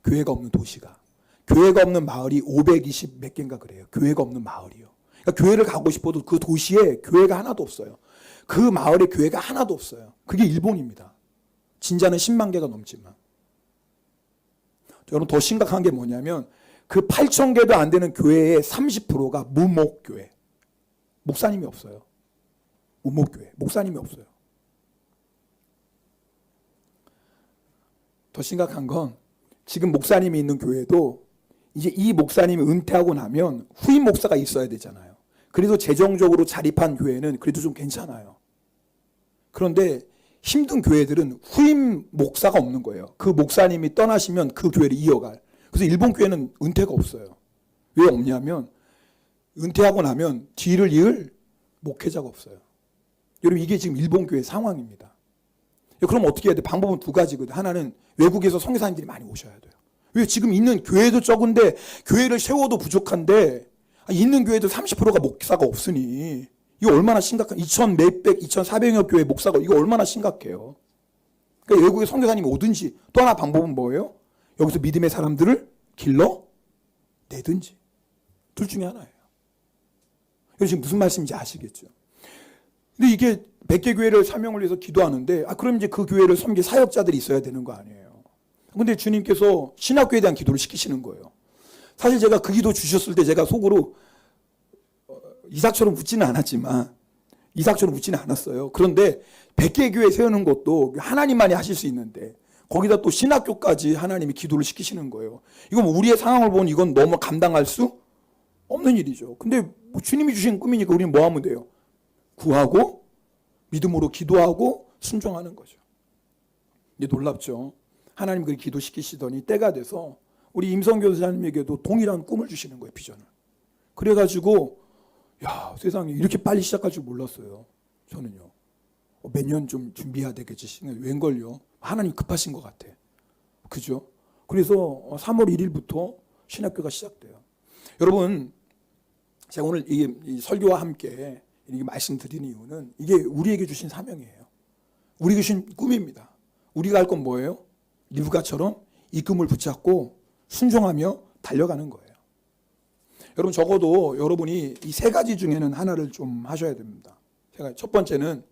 교회가 없는 도시가. 교회가 없는 마을이 520 몇 개인가 그래요. 교회가 없는 마을이요. 그러니까 교회를 가고 싶어도 그 도시에 교회가 하나도 없어요. 그 마을에 교회가 하나도 없어요. 그게 일본입니다. 진짜는 10만 개가 넘지만. 여러분, 더 심각한 게 뭐냐면 그 8,000개도 안 되는 교회의 30%가 무목교회. 목사님이 없어요. 무목교회. 목사님이 없어요. 더 심각한 건 지금 목사님이 있는 교회도 이제 이 목사님이 은퇴하고 나면 후임 목사가 있어야 되잖아요. 그래도 재정적으로 자립한 교회는 그래도 좀 괜찮아요. 그런데 힘든 교회들은 후임 목사가 없는 거예요. 그 목사님이 떠나시면 그 교회를 이어갈. 그래서 일본 교회는 은퇴가 없어요. 왜 없냐면 은퇴하고 나면 뒤를 이을 목회자가 없어요. 여러분, 이게 지금 일본 교회 상황입니다. 그럼 어떻게 해야 돼? 방법은 두 가지거든요. 하나는 외국에서 선교사님들이 많이 오셔야 돼요. 왜? 지금 있는 교회도 적은데, 교회를 세워도 부족한데, 있는 교회도 30%가 목사가 없으니 이거 얼마나 심각한, 2,400, 2,400여 교회 목사가, 이거 얼마나 심각해요. 그러니까 외국의 선교사님이 오든지, 또 하나 방법은 뭐예요? 여기서 믿음의 사람들을 길러 내든지. 둘 중에 하나예요. 여러분, 지금 무슨 말씀인지 아시겠죠? 근데 이게 100개 교회를 사명을 위해서 기도하는데, 그럼 이제 그 교회를 섬길 사역자들이 있어야 되는 거 아니에요. 근데 주님께서 신학교에 대한 기도를 시키시는 거예요. 사실 제가 그 기도 주셨을 때 제가 속으로 이삭처럼 웃지는 않았지만, 이삭처럼 웃지는 않았어요. 그런데 100개 교회 세우는 것도 하나님만이 하실 수 있는데 거기다 또 신학교까지 하나님이 기도를 시키시는 거예요. 이건 우리의 상황을 보면 이건 너무 감당할 수 없는 일이죠. 근데 뭐 주님이 주신 꿈이니까 우리는 뭐 하면 돼요? 구하고 믿음으로 기도하고 순종하는 거죠. 이게 놀랍죠. 하나님 그렇게 기도시키시더니 때가 돼서 우리 임성교 사장님에게도 동일한 꿈을 주시는 거예요. 비전을. 그래가지고 야, 세상에 이렇게 빨리 시작할 줄 몰랐어요. 저는요. 몇 년 좀 준비해야 되겠지. 웬걸요. 하나님 급하신 것 같아. 그죠? 그래서 3월 1일부터 신학교가 시작돼요. 여러분, 제가 오늘 이 설교와 함께 이렇게 말씀드리는 이유는 이게 우리에게 주신 사명이에요. 우리에게 주신 꿈입니다. 우리가 할 건 뭐예요? 리브가처럼 이 꿈을 붙잡고 순종하며 달려가는 거예요. 여러분, 적어도 여러분이 이 세 가지 중에는 하나를 좀 하셔야 됩니다. 첫 번째는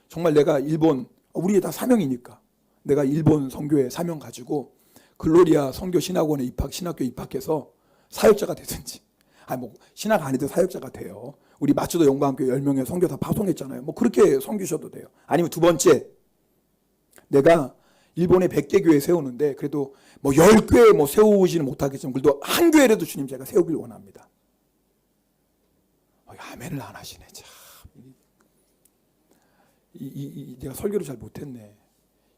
정말 내가 일본, 우리 다 사명이니까 내가 일본 선교회 사명 가지고 글로리아 선교 신학원에 신학교 입학해서 사역자가 되든지, 뭐 신학 안 해도 사역자가 돼요. 우리 마츠도 영광교회 10명의 선교 다 파송했잖아요. 뭐 그렇게 섬기셔도 돼요. 아니면 두 번째, 내가 일본에 100개 교회 세우는데 그래도 뭐 10개 뭐 세우지는 못하겠지만 그래도 한 교회라도 주님 제가 세우길 원합니다. 아멘을 안 하시네. 참. 내가 설교를 잘 못했네.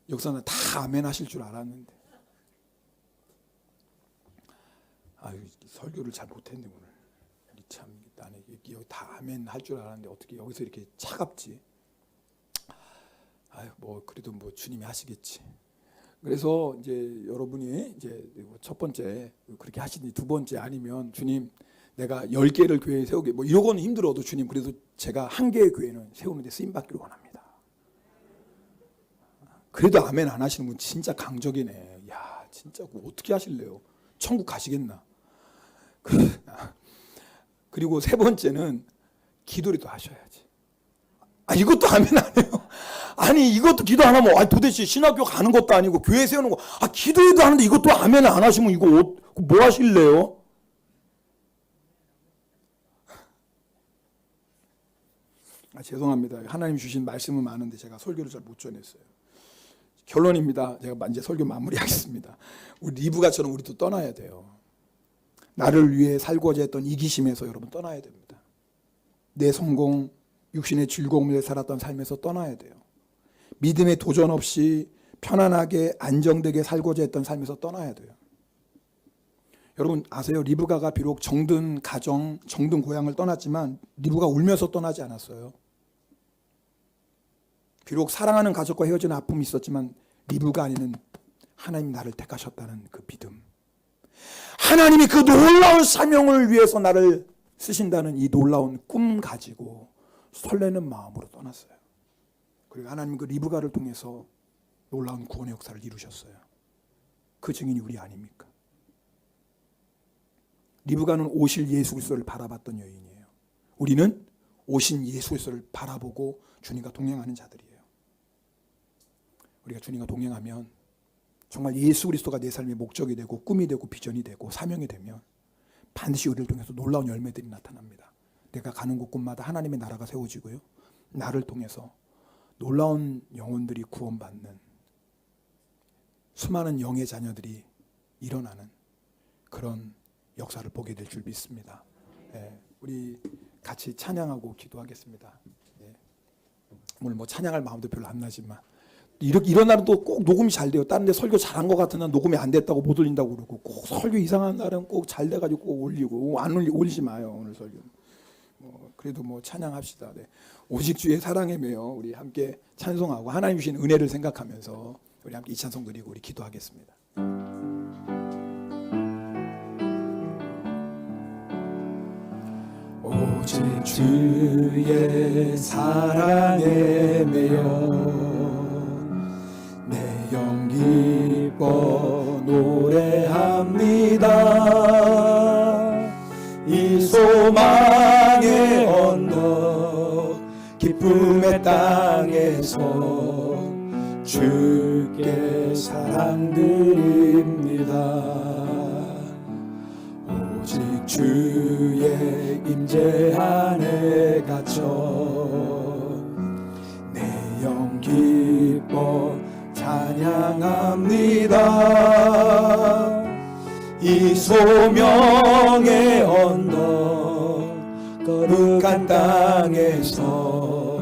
역사는 다 아멘 하실 줄 알았는데. 설교를 잘 못했네 오늘. 참 나는 여기 다 아멘 할 줄 알았는데 어떻게 여기서 이렇게 차갑지? 뭐 그래도 뭐 주님이 하시겠지. 그래서 이제 여러분이 이제 첫 번째 그렇게 하시니 두 번째 아니면 주님 내가 10개를 교회에 세우게 뭐 이런 건 힘들어도 주님 그래도 제가 한 개의 교회는 세우는 데 쓰임 받기를 원합니다. 그래도 아멘 안 하시는 분 진짜 강적이네. 야, 진짜 어떻게 하실래요? 천국 가시겠나? 그리고 세 번째는 기도라도 하셔야지. 이것도 아멘 안 해요. 아니 이것도 기도 안 하면 도대체 신학교 가는 것도 아니고 교회 세우는 거 기도해도 하는데 이것도 아멘 안 하시면 이거 뭐 하실래요? 죄송합니다. 하나님 주신 말씀은 많은데 제가 설교를 잘 못 전했어요. 결론입니다. 제가 이제 설교 마무리하겠습니다. 우리 리브가처럼 우리도 떠나야 돼요. 나를 위해 살고자 했던 이기심에서 여러분 떠나야 됩니다. 내 성공, 육신의 즐거움을 살았던 삶에서 떠나야 돼요. 믿음의 도전 없이 편안하게 안정되게 살고자 했던 삶에서 떠나야 돼요. 여러분 아세요? 리브가가 비록 정든 가정, 정든 고향을 떠났지만 리브가 울면서 떠나지 않았어요. 비록 사랑하는 가족과 헤어지는 아픔이 있었지만 리브가 아니는 하나님이 나를 택하셨다는 그 믿음, 하나님이 그 놀라운 사명을 위해서 나를 쓰신다는 이 놀라운 꿈 가지고 설레는 마음으로 떠났어요. 그리고 하나님 그 리브가를 통해서 놀라운 구원의 역사를 이루셨어요. 그 증인이 우리 아닙니까? 리브가는 오실 예수 그리스도를 바라봤던 여인이에요. 우리는 오신 예수 그리스도를 바라보고 주님과 동행하는 자들이에요. 우리가 주님과 동행하면 정말 예수 그리스도가 내 삶의 목적이 되고 꿈이 되고 비전이 되고 사명이 되면 반드시 우리를 통해서 놀라운 열매들이 나타납니다. 내가 가는 곳곳마다 하나님의 나라가 세워지고요. 나를 통해서 놀라운 영혼들이 구원받는 수많은 영의 자녀들이 일어나는 그런 역사를 보게 될 줄 믿습니다. 우리 같이 찬양하고 기도하겠습니다. 오늘 뭐 찬양할 마음도 별로 안 나지만 이런 날은 또 꼭 녹음이 잘 돼요. 다른 데 설교 잘한 것 같은 날 녹음이 안 됐다고 못 올린다고 그러고 꼭 설교 이상한 날은 꼭 잘 돼가지고 꼭 올리고 안 올리지 마요. 오늘 설교. 그래도 뭐 찬양합시다. 오직 주의 사랑에 매여 우리 함께 찬송하고 하나님 주신 은혜를 생각하면서 우리 함께 이 찬송 드리고 우리 기도하겠습니다. 오직 주의 사랑에 매여 내 영 기뻐 노래합니다. 이 소망의 언덕 기쁨의 땅에서 주께 사랑드립니다. 오직 주의 임재 안에 갇혀 내 영 기뻐 찬양합니다. 이 소명의 언덕 거룩한 땅에서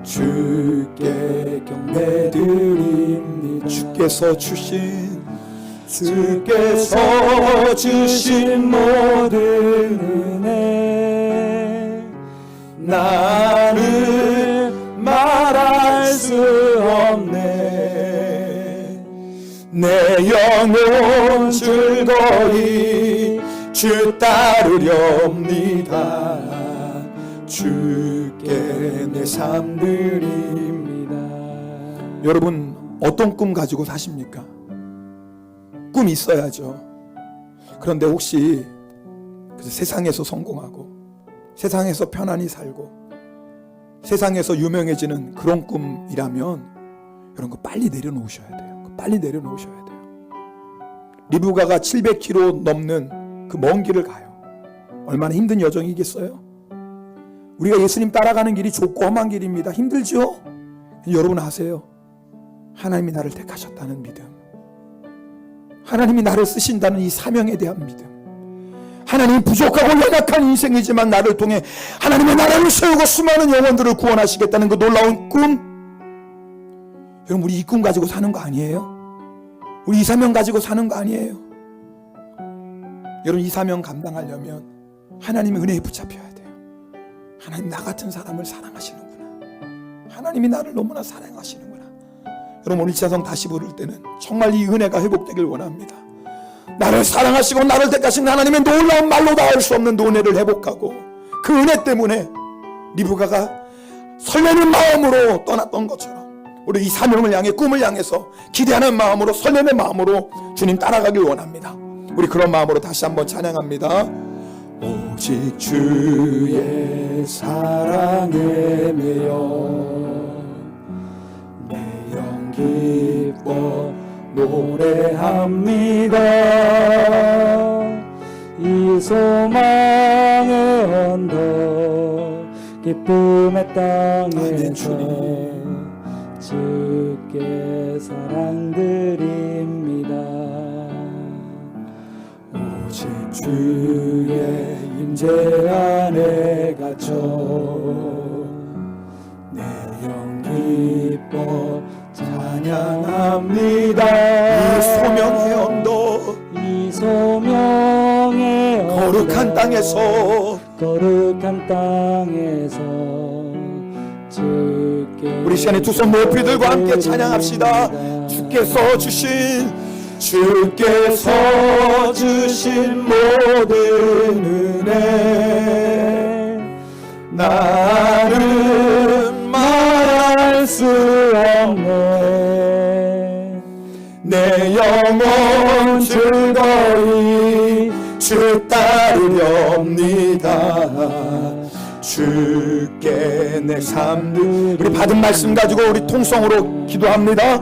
주께 경배드립니다. 주께서 주신 모든 은혜 나는 말할 수 없네. 내 내 영혼 즐거이 주 따르렵니다. 주께 내 삶 드립니다. 여러분, 어떤 꿈 가지고 사십니까? 꿈 있어야죠. 그런데 혹시 세상에서 성공하고 세상에서 편안히 살고 세상에서 유명해지는 그런 꿈이라면 이런 거 빨리 내려놓으셔야 돼요. 빨리 내려놓으셔야 돼요. 리브가가 700km 넘는 그 먼 길을 가요. 얼마나 힘든 여정이겠어요? 우리가 예수님 따라가는 길이 좁고 험한 길입니다. 힘들죠? 여러분 아세요? 하나님이 나를 택하셨다는 믿음, 하나님이 나를 쓰신다는 이 사명에 대한 믿음, 하나님 부족하고 연약한 인생이지만 나를 통해 하나님의 나라를 세우고 수많은 영혼들을 구원하시겠다는 그 놀라운 꿈, 여러분 우리 이 꿈 가지고 사는 거 아니에요? 우리 이 사명 가지고 사는 거 아니에요? 여러분 이 사명 감당하려면 하나님의 은혜에 붙잡혀야 돼요. 하나님 나 같은 사람을 사랑하시는구나, 하나님이 나를 너무나 사랑하시는구나. 여러분 오늘 지하성 다시 부를 때는 정말 이 은혜가 회복되길 원합니다. 나를 사랑하시고 나를 택하신 하나님의 놀라운 말로 다 할 수 없는 은혜를 회복하고 그 은혜 때문에 리브가가 설레는 마음으로 떠났던 것처럼 우리 이 사명을 향해 꿈을 향해서 기대하는 마음으로 설레는 마음으로 주님 따라가길 원합니다. 우리 그런 마음으로 다시 한번 찬양합니다. 오직 주의 사랑에 매여 내 영 기뻐 노래합니다. 이 소망의 언덕 기쁨의 땅에서 주께 사랑드립니다. 오직 주의 임재 안에 갇혀 내 영 기뻐 찬양합니다. 이 소명의 언덕, 이 소명의 거룩한 땅에서 주께 우리 시간에 두 손 높이 들고 함께 찬양합시다. 주께서 주신 모든 은혜 나는 말할 수 없네. 내 영혼 즐거이 주 따르렵니다. 주께 내 삶 우리 받은 말씀 가지고 우리 통성으로 기도합니다.